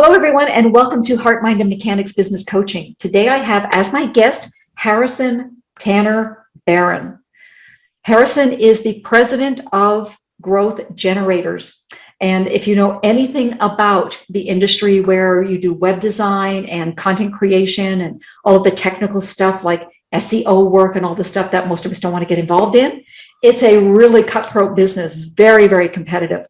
Hello, everyone, and welcome to Heart, Mind, and Mechanics Business Coaching. Today, I have as my guest Harrison Tanner Barron. Harrison is the president of Growth Generators. And if you know anything about the industry where you do web design and content creation and all of the technical stuff like SEO work and all the stuff that most of us don't want to get involved in, it's a really cutthroat business, very, very competitive.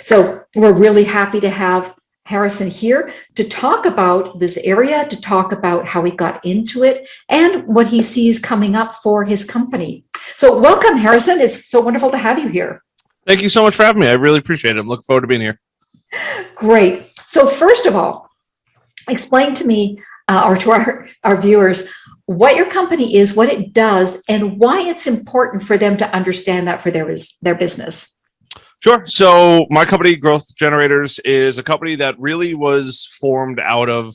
So we're really happy to have Harrison here to talk about this area, to talk about how he got into it and what he sees coming up for his company. So welcome, Harrison. It's so wonderful to have you here. Thank you so much for having me. I really appreciate it. I'm looking forward to being here. Great. So first of all, explain to me or to our viewers what your company is, what it does, and why it's important for them to understand that for their business. Sure. So my company, Growth Generators, is a company that really was formed out of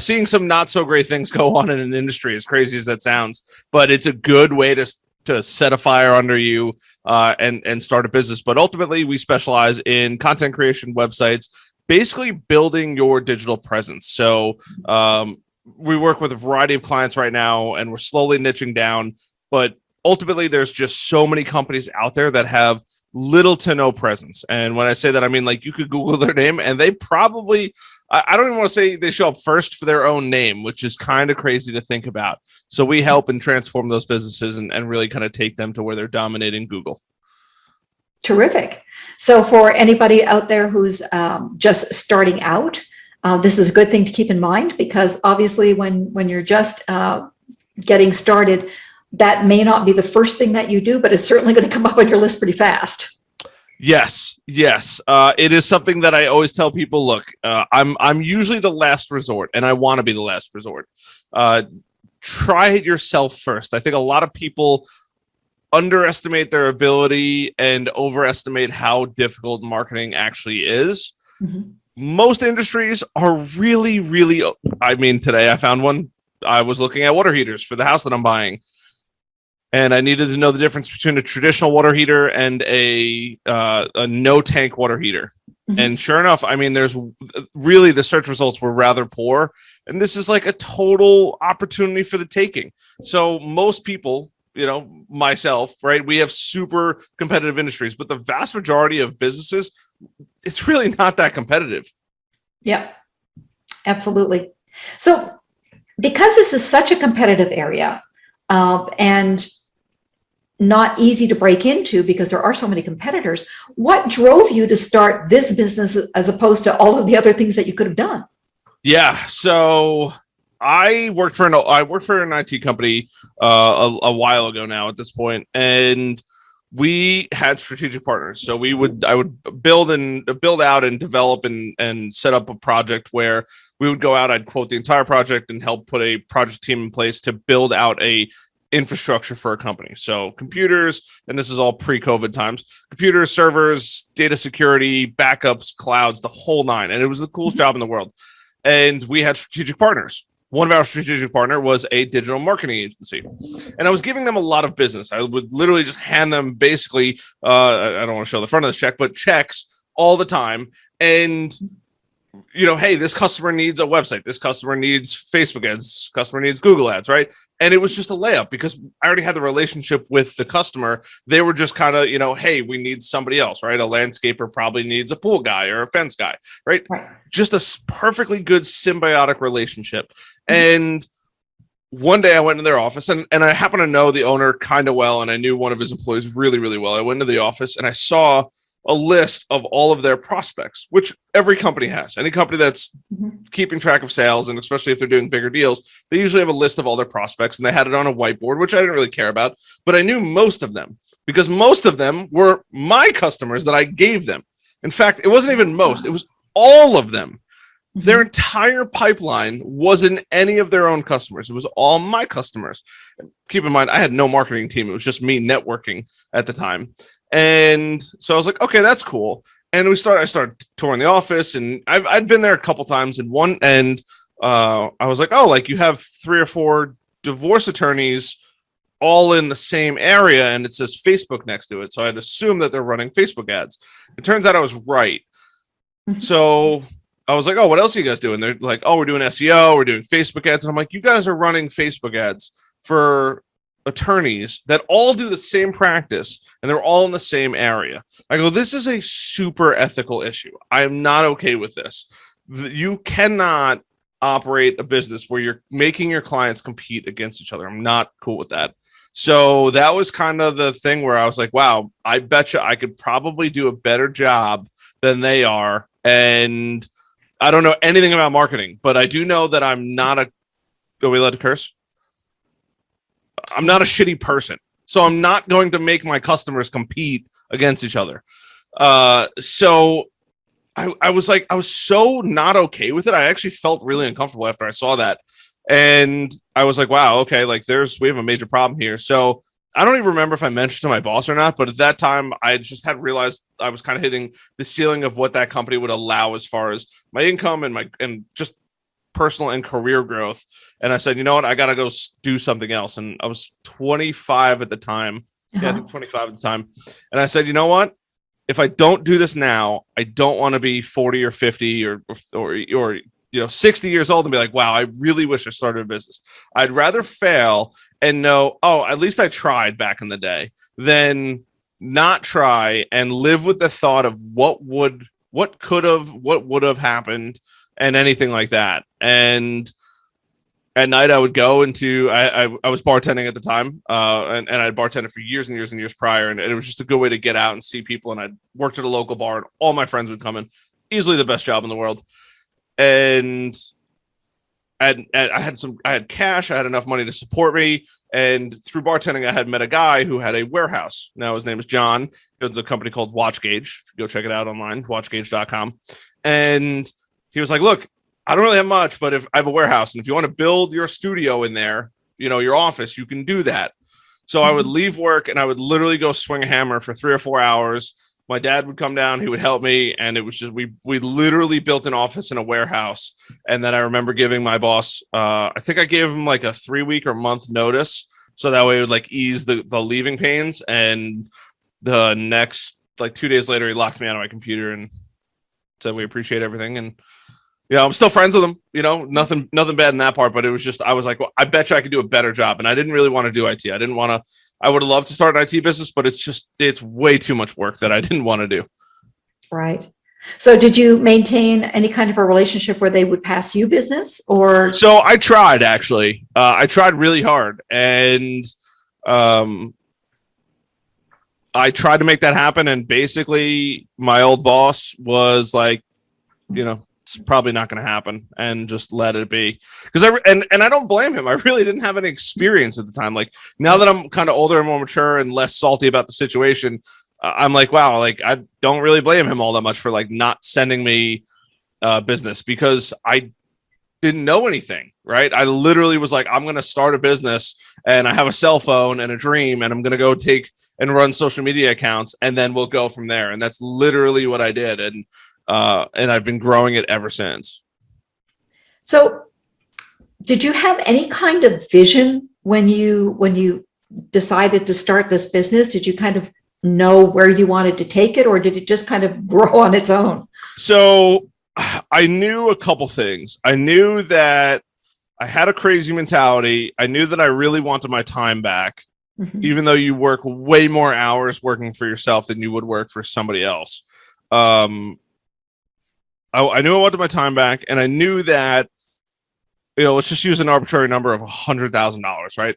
seeing some not so great things go on in an industry, as crazy as that sounds. But it's a good way to set a fire under you and start a business. But ultimately, we specialize in content creation, websites, basically building your digital presence. So we work with a variety of clients right now, and we're slowly niching down. But ultimately, there's just so many companies out there that have little to no presence. And when I say that, I mean, like, you could Google their name and they probably, I don't even want to say they show up first for their own name, which is kind of crazy to think about. So we help and transform those businesses and really kind of take them to where they're dominating Google. Terrific. So for anybody out there who's just starting out, this is a good thing to keep in mind, because obviously when you're just getting started, that may not be the first thing that you do, but it's certainly going to come up on your list pretty fast. Yes. It is something that I always tell people, look, I'm usually the last resort, and I want to be the last resort. Try it yourself first. I think a lot of people underestimate their ability and overestimate how difficult marketing actually is. Mm-hmm. Most industries are really, really, I mean, today I found one. I was looking at water heaters for the house that I'm buying, and I needed to know the difference between a traditional water heater and a no tank water heater. Mm-hmm. And sure enough, I mean, there's really, the search results were rather poor. And this is like a total opportunity for the taking. So most people, you know, myself, right, we have super competitive industries, but the vast majority of businesses, it's really not that competitive. Yeah, absolutely. So because this is such a competitive area, and not easy to break into because there are so many competitors, what drove you to start this business as opposed to all of the other things that you could have done? Yeah, so I worked for an IT company a while ago now at this point, and we had strategic partners. So I would build out and develop and set up a project where we would go out, I'd quote the entire project and help put a project team in place to build out a infrastructure for a company. So computers, and this is all pre-COVID times, computers, servers, data security, backups, clouds, the whole nine. And it was the coolest job in the world. And we had strategic partners. One of our strategic partner was a digital marketing agency. And I was giving them a lot of business. I would literally just hand them basically, I don't want to show the front of this check, but checks all the time. And you know, hey, this customer needs a website. This customer needs Facebook ads. This customer needs Google ads, right? And it was just a layup because I already had the relationship with the customer. They were just kind of, you know, hey, we need somebody else, right? A landscaper probably needs a pool guy or a fence guy, right? Just a perfectly good symbiotic relationship. And one day I went into their office and I happen to know the owner kind of well. And I knew one of his employees really, really well. I went into the office and I saw a list of all of their prospects, which every company has. Any company that's keeping track of sales, and especially if they're doing bigger deals, they usually have a list of all their prospects, and they had it on a whiteboard, which I didn't really care about, but I knew most of them because most of them were my customers that I gave them. In fact, it wasn't even most, it was all of them. Their entire pipeline wasn't any of their own customers. It was all my customers. Keep in mind, I had no marketing team. It was just me networking at the time. And so I was like, okay, that's cool. And I started touring the office, and I'd been there a couple times. And I was like, oh, like, you have 3 or 4 divorce attorneys all in the same area, and it says Facebook next to it. So I'd assume that they're running Facebook ads. It turns out I was right. So I was like, oh, what else are you guys doing? They're like, oh, we're doing SEO, we're doing Facebook ads. And I'm like, you guys are running Facebook ads for attorneys that all do the same practice and they're all in the same area. I go, this is a super ethical issue. I am not okay with this. You cannot operate a business where you're making your clients compete against each other. I'm not cool with that. So that was kind of the thing where I was like, wow, I bet you I could probably do a better job than they are. And I don't know anything about marketing, but I do know that I'm not a, are we allowed to curse? I'm not a shitty person. So I'm not going to make my customers compete against each other. So I was like, I was so not okay with it. I actually felt really uncomfortable after I saw that. And I was like, wow, okay, like we have a major problem here. So I don't even remember if I mentioned to my boss or not, but at that time I just had realized I was kind of hitting the ceiling of what that company would allow as far as my income and just personal and career growth. And I said, you know what, I got to go do something else. And I was 25 at the time. Yeah, I think 25 at the time. And I said, you know what, if I don't do this now, I don't want to be 40 or 50 or 60 years old and be like, wow, I really wish I started a business. I'd rather fail and know, oh, at least I tried back in the day, than not try and live with the thought of what would have happened and anything like that. And at night I would go into, I was bartending at the time, and I'd bartended for years and years and years prior. And it was just a good way to get out and see people. And I worked at a local bar and all my friends would come in. Easily the best job in the world. And I had cash. I had enough money to support me. And through bartending, I had met a guy who had a warehouse. Now his name is John. He owns a company called WatchGauge. Go check it out online, watchgauge.com. And he was like, look, I don't really have much, but if I have a warehouse and if you want to build your studio in there, your office, you can do that. So I would leave work and I would literally go swing a hammer for 3 or 4 hours. My dad would come down, he would help me. And it was just, we literally built an office in a warehouse. And then I remember giving my boss, I think I gave him like a 3-week or month notice. So that way it would like ease the leaving pains. And the next, like 2 days later, he locked me out of my computer and said, we appreciate everything. And, I'm still friends with him, nothing bad in that part, but it was just, I was like, well, I bet you I could do a better job. And I didn't really want to do IT. I would have loved to start an IT business, but it's way too much work that I didn't want to do. Right. So did you maintain any kind of a relationship where they would pass you business or? So I tried actually, I tried really hard and, I tried to make that happen. And basically my old boss was like, it's probably not going to happen and just let it be. Because I don't blame him. I really didn't have any experience at the time. Like now that I'm kind of older and more mature and less salty about the situation, I'm like, wow, like I don't really blame him all that much for like not sending me business because I didn't know anything, right? I literally was like, I'm going to start a business and I have a cell phone and a dream and I'm going to go take and run social media accounts and then we'll go from there. And that's literally what I did. And I've been growing it ever since. So did you have any kind of vision when you decided to start this business? Did you kind of know where you wanted to take it or did it just kind of grow on its own? So I knew a couple things. I knew that I had a crazy mentality. I knew that I really wanted my time back, even though you work way more hours working for yourself than you would work for somebody else. I knew I wanted my time back, and I knew that, let's just use an arbitrary number of $100,000, right?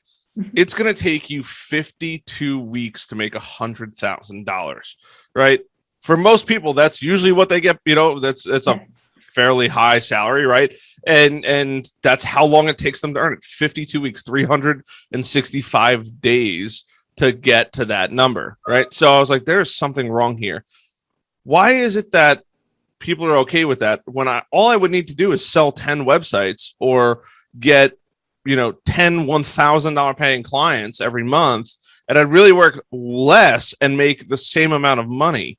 It's going to take you 52 weeks to make $100,000, right? For most people, that's usually what they get. That's a fairly high salary, right? And that's how long it takes them to earn it. 52 weeks, 365 days to get to that number, right? So I was like, there's something wrong here. Why is it that people are okay with that when all I would need to do is sell 10 websites or get, 10 $1,000 paying clients every month, and I'd really work less and make the same amount of money.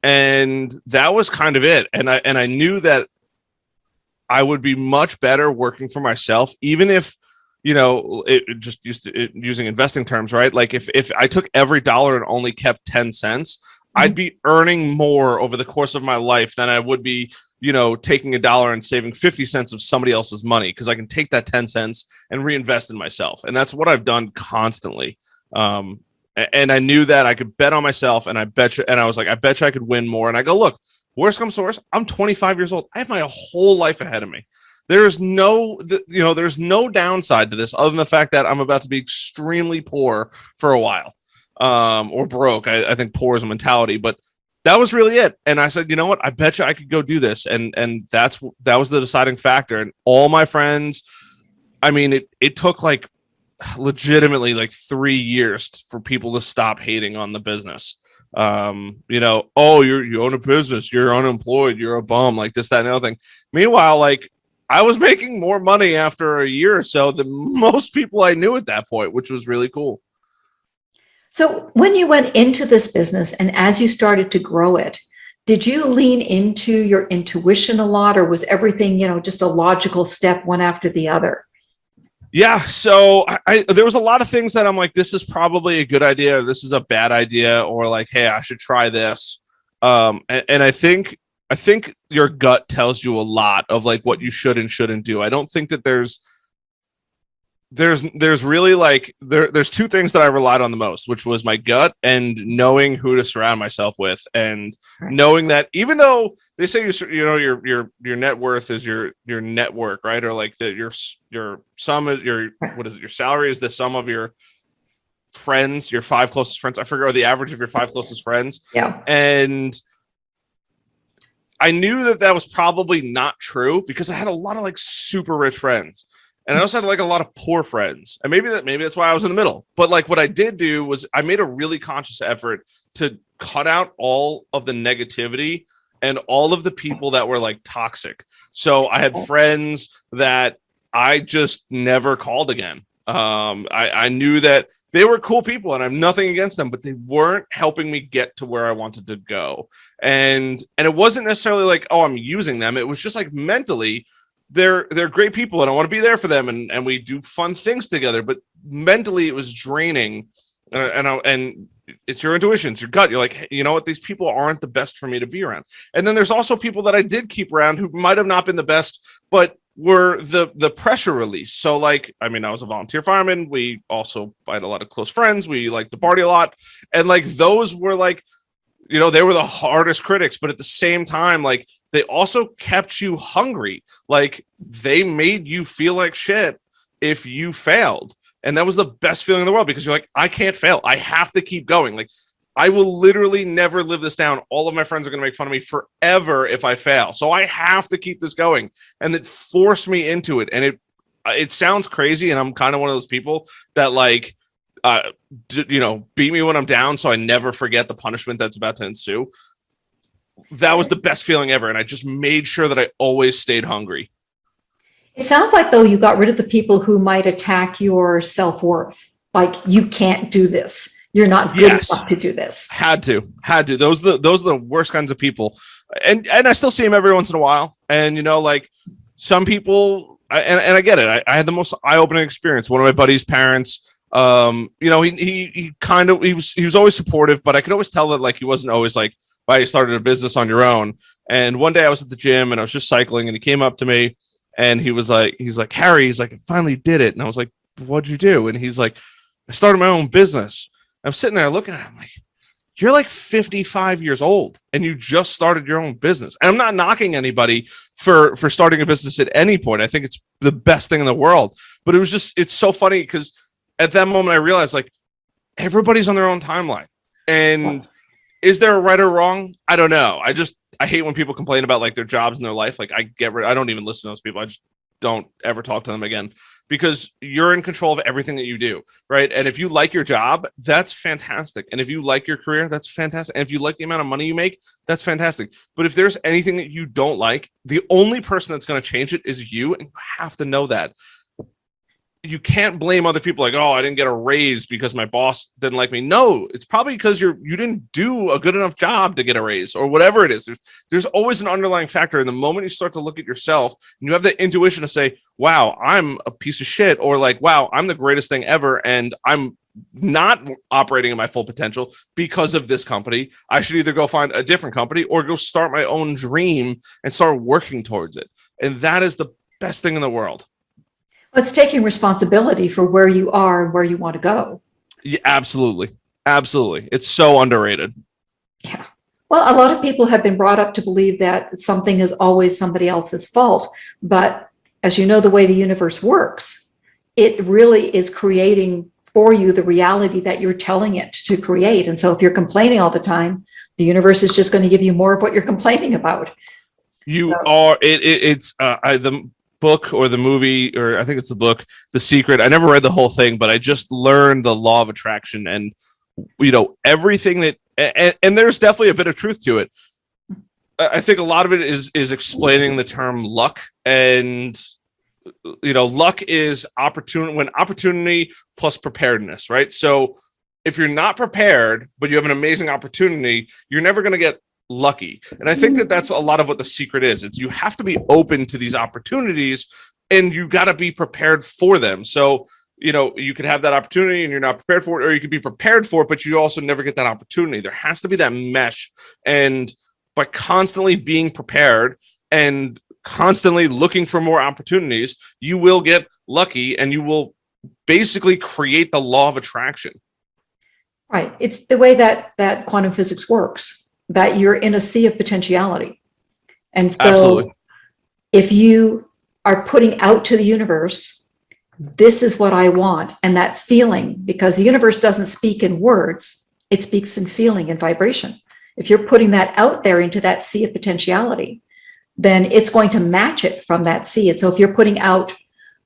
And that was kind of it. And I knew that I would be much better working for myself, even if, using investing terms, right? Like if I took every dollar and only kept 10 cents, I'd be earning more over the course of my life than I would be taking $1 and saving 50 cents of somebody else's money, because I can take that 10 cents and reinvest in myself. And that's what I've done constantly. And I knew that I could bet on myself, and I was like, I bet you I could win more. And I go, look, worst comes to worst, I'm 25 years old. I have my whole life ahead of me. There's no downside to this other than the fact that I'm about to be extremely poor for a while, or broke. I think poor is a mentality, but that was really it. And I said, you know what? I bet you I could go do this. And that was the deciding factor. And all my friends, I mean, it took like legitimately like 3 years for people to stop hating on the business. Oh, you own a business, you're unemployed, you're a bum, like this, that, and the other thing. Meanwhile, like, I was making more money after a year or so than most people I knew at that point, which was really cool. So when you went into this business and as you started to grow it, did you lean into your intuition a lot, or was everything, just a logical step one after the other? Yeah, so there was a lot of things that I'm like, this is probably a good idea, or this is a bad idea, or like, hey, I should try this. And I think your gut tells you a lot of like what you should and shouldn't do. I don't think that there's really like there's two things that I relied on the most, which was my gut and knowing who to surround myself with, and knowing that even though they say your net worth is your network, right? Or like that your sum of your salary is the sum of your friends, your 5 closest friends. I forget, or the average of your 5 closest friends. Yeah. And I knew that was probably not true because I had a lot of like super rich friends. And I also had like a lot of poor friends, and maybe that's why I was in the middle. But like what I did do was I made a really conscious effort to cut out all of the negativity and all of the people that were like toxic. So I had friends that I just never called again. I knew that they were cool people and I have nothing against them, but they weren't helping me get to where I wanted to go. And it wasn't necessarily like, oh, I'm using them. It was just like mentally, they're great people and I want to be there for them, and we do fun things together. But mentally, it was draining, and it's your intuition, it's your gut. You're like, hey, you know what? These people aren't the best for me to be around. And then there's also people that I did keep around who might have not been the best, but were the pressure release. So like, I mean, I was a volunteer fireman. I had a lot of close friends. We liked to party a lot, and like those were like, they were the hardest critics, but at the same time, like they also kept you hungry. Like they made you feel like shit if you failed. And that was the best feeling in the world, because you're like, I can't fail. I have to keep going. Like I will literally never live this down. All of my friends are going to make fun of me forever if I fail. So I have to keep this going. And it forced me into it. And it sounds crazy. And I'm kind of one of those people that like, beat me when I'm down, so I never forget the punishment that's about to ensue. That was the best feeling ever, and I just made sure that I always stayed hungry. It sounds like, though, you got rid of the people who might attack your self-worth. Like, you can't do this. You're not good enough to do this. Had to. Those are the worst kinds of people, and I still see them every once in a while. And like some people, and I get it. I had the most eye-opening experience. One of my buddy's parents. He was always supportive, but I could always tell that like he wasn't always like, why you started a business on your own. And one day I was at the gym and I was just cycling, and he came up to me and he's like, Harry, I finally did it. And I was like, what'd you do? And he's like, I started my own business. I'm sitting there looking at him like, you're like 55 years old and you just started your own business. And I'm not knocking anybody for starting a business at any point. I think it's the best thing in the world, but it's so funny because at that moment, I realized like everybody's on their own timeline. And is there a right or wrong? I don't know. I hate when people complain about like their jobs and their life. Like I don't even listen to those people. I just don't ever talk to them again, because you're in control of everything that you do. Right. And if you like your job, that's fantastic. And if you like your career, that's fantastic. And if you like the amount of money you make, that's fantastic. But if there's anything that you don't like, the only person that's going to change it is you. And you have to know that. You can't blame other people like, oh, I didn't get a raise because my boss didn't like me. No, it's probably because you didn't do a good enough job to get a raise, or whatever it is. There's always an underlying factor. And the moment you start to look at yourself and you have the intuition to say, wow, I'm a piece of shit, or like, wow, I'm the greatest thing ever, and I'm not operating at my full potential because of this company. I should either go find a different company or go start my own dream and start working towards it. And that is the best thing in the world. It's taking responsibility for where you are and where you want to go. Yeah, absolutely. Absolutely. It's so underrated. Yeah. Well, a lot of people have been brought up to believe that something is always somebody else's fault. But as you know, the way the universe works, it really is creating for you the reality that you're telling it to create. And so if you're complaining all the time, the universe is just going to give you more of what you're complaining about. It's the book or the movie, or I think it's the book, The Secret. I never read the whole thing, but I just learned the law of attraction, and everything that, and there's definitely a bit of truth to it. I think a lot of it is explaining the term luck, and luck is opportunity plus preparedness, right? So if you're not prepared but you have an amazing opportunity, you're never going to get lucky. And I think that that's a lot of what The Secret is. It's you have to be open to these opportunities, and you got to be prepared for them. So you could have that opportunity and you're not prepared for it, or you could be prepared for it, but you also never get that opportunity. There has to be that mesh. And by constantly being prepared and constantly looking for more opportunities, you will get lucky, and you will basically create the law of attraction. Right. It's the way that quantum physics works, that you're in a sea of potentiality. And so Absolutely. If you are putting out to the universe, this is what I want, and that feeling, because the universe doesn't speak in words, it speaks in feeling and vibration. If you're putting that out there into that sea of potentiality, then it's going to match it from that sea. And so if you're putting out,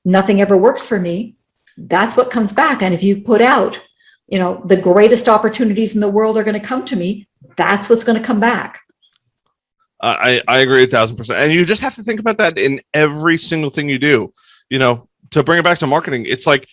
nothing ever works for me, that's what comes back. And if you put out, the greatest opportunities in the world are going to come to me, that's what's going to come back. I agree 1,000%. And you just have to think about that in every single thing you do. To bring it back to marketing, it's like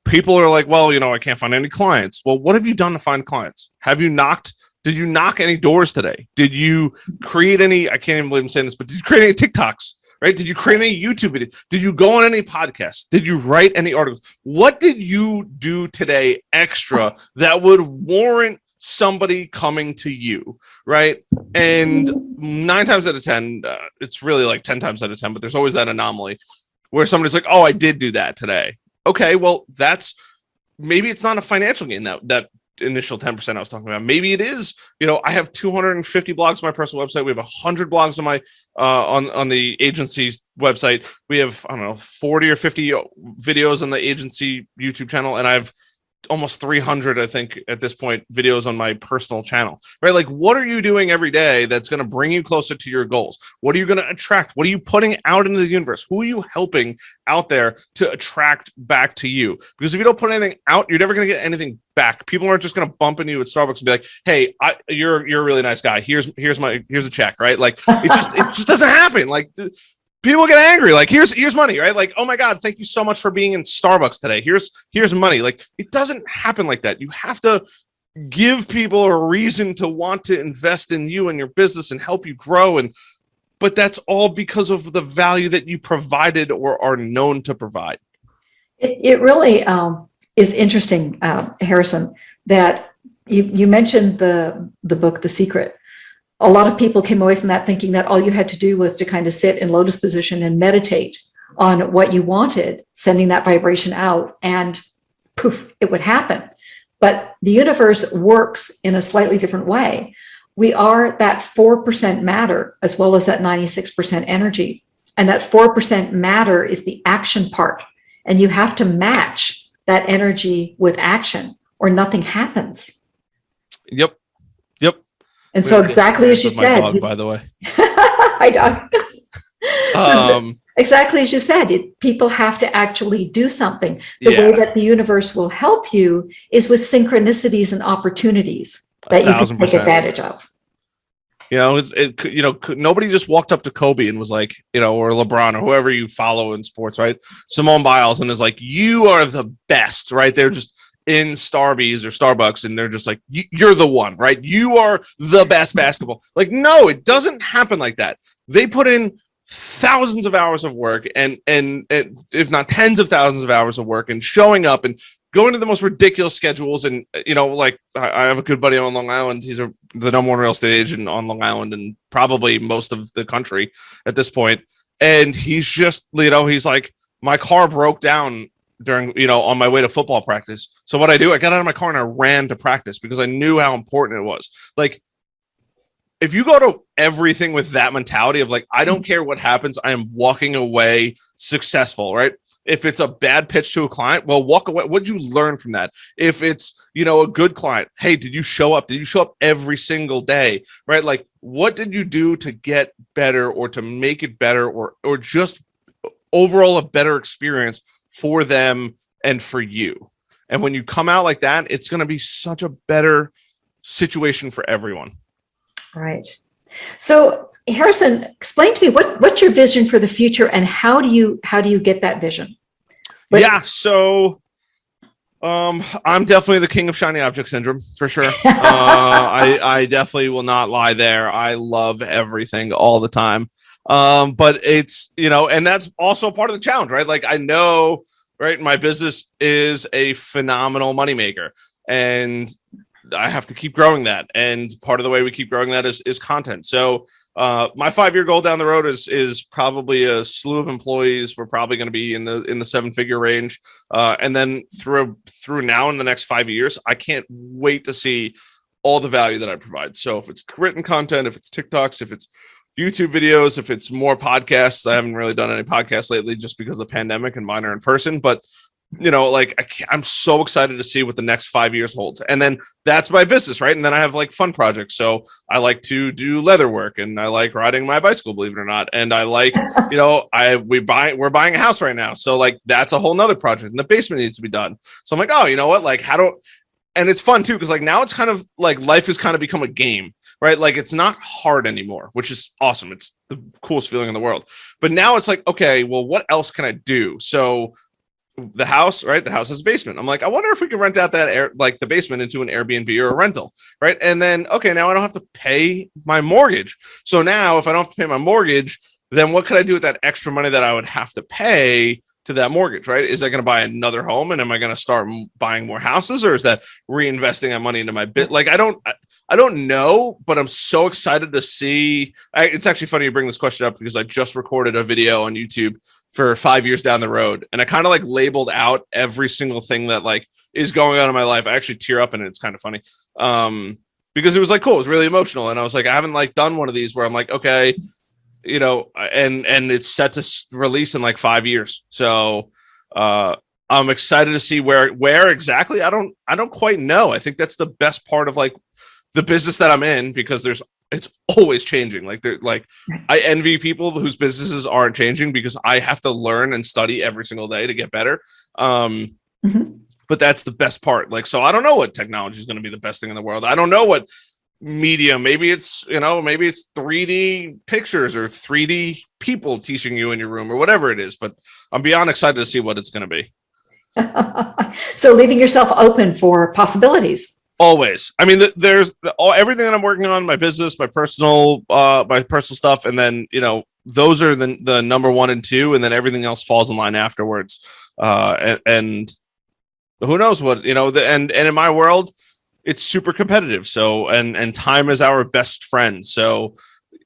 people are like, well, I can't find any clients. Well, what have you done to find clients? Did you knock any doors today? Did you create any, I can't even believe I'm saying this, but did you create any TikToks, right? Did you create any YouTube videos? Did you go on any podcasts? Did you write any articles? What did you do today extra that would warrant somebody coming to you, right? And 9 times out of 10, it's really like 10 times out of 10, but there's always that anomaly where somebody's like, oh, I did do that today. Okay, well, maybe it's not a financial gain, that initial 10% I was talking about. Maybe it is, I have 250 blogs on my personal website. We have 100 blogs on my on the agency's website. We have, 40 or 50 videos on the agency YouTube channel, and I've almost 300, I think, at this point, videos on my personal channel, right? Like, what are you doing every day that's going to bring you closer to your goals? What are you going to attract? What are you putting out into the universe? Who are you helping out there to attract back to you? Because if you don't put anything out, you're never going to get anything back. People aren't just going to bump into you at Starbucks and be like, hey, you're a really nice guy. Here's a check, right? Like, it just doesn't happen. Like, people get angry, like, here's money, right? Like, oh my God, thank you so much for being in Starbucks today. Here's money. Like, it doesn't happen like that. You have to give people a reason to want to invest in you and your business and help you grow. But that's all because of the value that you provided or are known to provide. It really is interesting, Harrison, that you mentioned the book, The Secret. A lot of people came away from that thinking that all you had to do was to kind of sit in lotus position and meditate on what you wanted, sending that vibration out, and poof, it would happen. But the universe works in a slightly different way. We are that 4% matter as well as that 96% energy. And that 4% matter is the action part. And you have to match that energy with action or nothing happens. Yep. And so exactly as you said, dog, by the way, I know. Exactly as you said, people have to actually do something. The way that the universe will help you is with synchronicities and opportunities that you can take advantage of. Nobody just walked up to Kobe and was like, or LeBron or whoever you follow in sports, right? Simone Biles, and is like, you are the best, right? They're just in Starbucks or Starbucks, and they're just like, you're the one, right? You are the best basketball. Like, no, it doesn't happen like that. They put in thousands of hours of work and if not tens of thousands of hours of work and showing up and going to the most ridiculous schedules. And, like I have a good buddy on Long Island. He's the number one real estate agent on Long Island and probably most of the country at this point. And he's just, he's like, my car broke down during, on my way to football practice. So what I got out of my car and I ran to practice because I knew how important it was. Like, if you go to everything with that mentality of like, I don't care what happens, I am walking away successful, right? If it's a bad pitch to a client, well, walk away. What did you learn from that? If it's, a good client, hey, did you show up? Did you show up every single day, right? Like, what did you do to get better or to make it better or just overall a better experience for them and for you? And when you come out like that, it's going to be such a better situation for everyone. Right. So Harrison, explain to me what's your vision for the future and how do you get that vision? So I'm definitely the king of shiny object syndrome for sure. I definitely will not lie there. I love everything all the time. But it's, and that's also part of the challenge, right? Like I know, right, my business is a phenomenal moneymaker and I have to keep growing that. And part of the way we keep growing that is content. So my 5-year goal down the road is probably a slew of employees. We're probably going to be in the 7-figure range. And then through now in the next 5 years, I can't wait to see all the value that I provide. So if it's written content, if it's TikToks, if it's YouTube videos, if it's more podcasts, I haven't really done any podcasts lately just because of the pandemic and mine are in person, but I'm so excited to see what the next 5 years holds. And then that's my business, right? And then I have like fun projects. So I like to do leather work and I like riding my bicycle, believe it or not. And I like, we're buying a house right now. So like, that's a whole nother project and the basement needs to be done. So I'm like, oh, you know what? Like and it's fun too. Cause like now it's kind of like life has kind of become a game, right? Like it's not hard anymore, which is awesome. It's the coolest feeling in the world. But now it's like, okay, well, what else can I do? So the house, right? The house has a basement. I'm like, I wonder if we could rent out the basement into an Airbnb or a rental, right? And then, okay, now I don't have to pay my mortgage. So now if I don't have to pay my mortgage, then what could I do with that extra money that I would have to pay to that mortgage, right? Is I going to buy another home and am I going to start buying more houses or is that reinvesting that money into my bit? Like, I don't know, but I'm so excited to see. It's actually funny you bring this question up because I just recorded a video on YouTube for 5 years down the road. And I kind of like labeled out every single thing that like is going on in my life. I actually tear up in it. It's kind of funny. Because it was like, cool. It was really emotional. And I was like, I haven't like done one of these where I'm like, okay, and it's set to release in like 5 years. So, I'm excited to see where exactly. I don't quite know. I think that's the best part of like the business that I'm in because it's always changing. I envy people whose businesses aren't changing because I have to learn and study every single day to get better. But that's the best part. Like, so I don't know what technology is going to be the best thing in the world. I don't know what media, maybe it's 3D pictures or 3D people teaching you in your room or whatever it is, but I'm beyond excited to see what it's going to be. So leaving yourself open for possibilities. Always. I mean, there's everything that I'm working on, my business, my personal stuff. And then, those are the number 1 and 2, and then everything else falls in line afterwards. And who knows what, and in my world, it's super competitive. So, and time is our best friend. So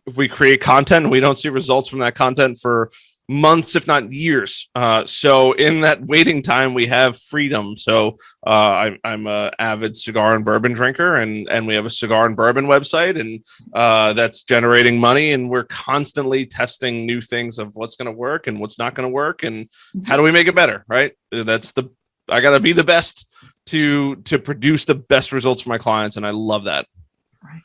if we create content and we don't see results from that content for months, if not years. So in that waiting time, we have freedom. So I'm a avid cigar and bourbon drinker, and we have a cigar and bourbon website, and that's generating money. And we're constantly testing new things of what's going to work and what's not going to work, and how do we make it better, right? I got to be the best to produce the best results for my clients, and I love that. Right.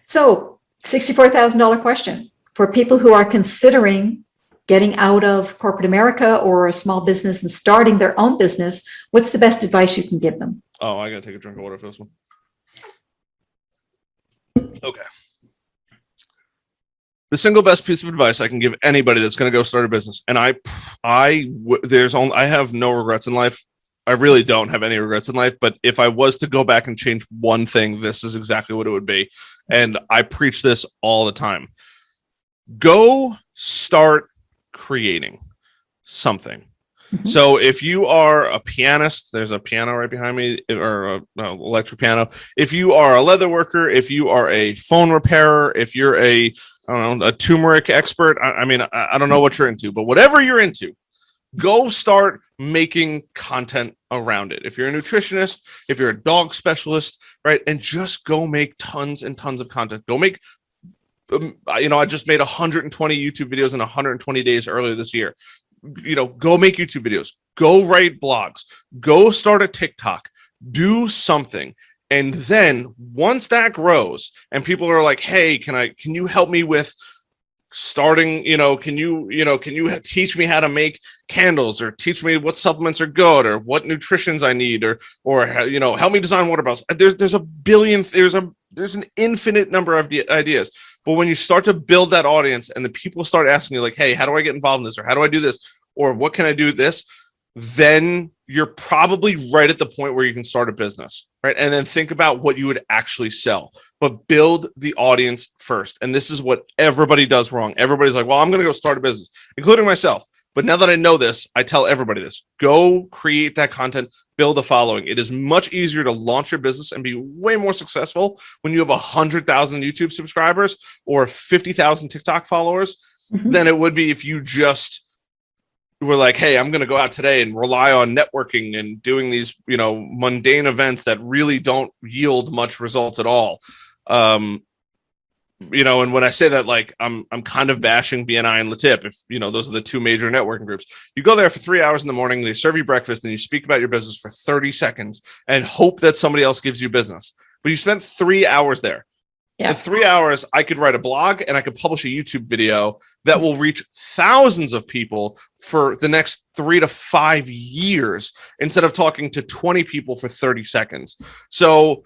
So $64,000 question for people who are considering getting out of corporate America or a small business and starting their own business. What's the best advice you can give them? Oh, I gotta take a drink of water for this one. Okay. The single best piece of advice I can give anybody that's going to go start a business, and I have no regrets in life. I really don't have any regrets in life, but if I was to go back and change one thing, this is exactly what it would be. And I preach this all the time. Go start creating something. Mhm. So if you are a pianist, there's a piano right behind me, or a electric piano. If you are a leather worker, if you are a phone repairer, if you're I don't know, a turmeric expert, I mean, I don't know what you're into, but whatever you're into, go start making content around it. If you're a nutritionist, if you're a dog specialist, right, and just go make tons and tons of content. Go make, I just made 120 YouTube videos in 120 days earlier this year. Go make YouTube videos, go write blogs, go start a TikTok, do something. And then once that grows and people are like, hey, can you help me with starting, can you teach me how to make candles, or teach me what supplements are good, or what nutritions I need, or help me design water bottles. There's an infinite number of ideas. But when you start to build that audience and the people start asking you like, hey, how do I get involved in this, or how do I do this, or what can I do this, then you're probably right at the point where you can start a business, right? And then think about what you would actually sell, but build the audience first. And this is what everybody does wrong. Everybody's like, well, I'm going to go start a business, including myself. But now that I know this, I tell everybody this: go create that content, build a following. It is much easier to launch your business and be way more successful when you have 100,000 YouTube subscribers or 50,000 TikTok followers than it would be if you just were like, hey, I'm going to go out today and rely on networking and doing these, mundane events that really don't yield much results at all. And when I say that, like, I'm kind of bashing BNI and Latip. If those are the two major networking groups. You go there for 3 hours in the morning, they serve you breakfast, and you speak about your business for 30 seconds and hope that somebody else gives you business. But you spent 3 hours there. Yeah. In 3 hours, I could write a blog and I could publish a YouTube video that will reach thousands of people for the next 3 to 5 years instead of talking to 20 people for 30 seconds. So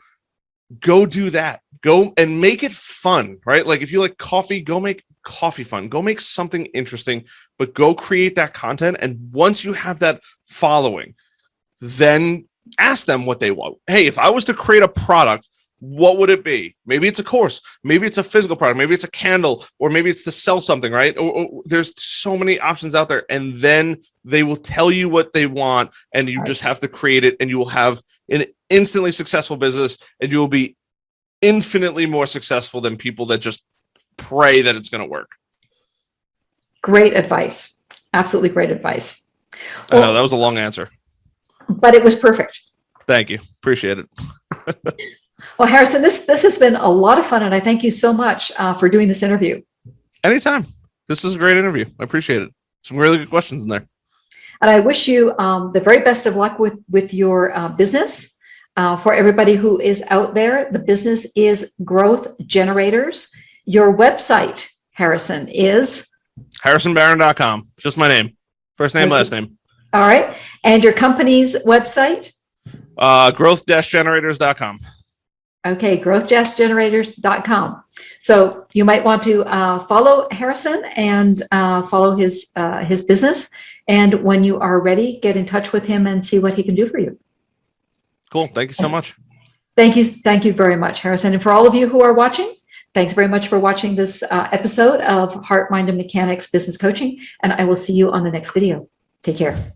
go do that. Go and make it fun, right? Like if you like coffee, go make coffee fun. Go make something interesting, but go create that content. And once you have that following, then ask them what they want. Hey, if I was to create a product, what would it be? Maybe it's a course, maybe it's a physical product, maybe it's a candle, or maybe it's to sell something, right? Or there's so many options out there, and then they will tell you what they want, and you just have to create it, and you will have an instantly successful business, and you will be infinitely more successful than people that just pray that it's going to work. Great advice. Absolutely great advice. Well, I know that was a long answer, but it was perfect. Thank you. Appreciate it. Well, Harrison, this has been a lot of fun, and I thank you so much for doing this interview. Anytime. This is a great interview. I appreciate it. Some really good questions in there. And I wish you the very best of luck with your business. For everybody who is out there, the business is Growth Generators. Your website, Harrison, is? HarrisonBarron.com. Just my name. First name, last name. All right. And your company's website? Growth-generators.com. Okay, growth-generators.com. So you might want to follow Harrison and follow his business. And when you are ready, get in touch with him and see what he can do for you. Cool. Thank you so much. Thank you. Thank you very much, Harrison. And for all of you who are watching, thanks very much for watching this episode of Heart, Mind, and Mechanics Business Coaching. And I will see you on the next video. Take care.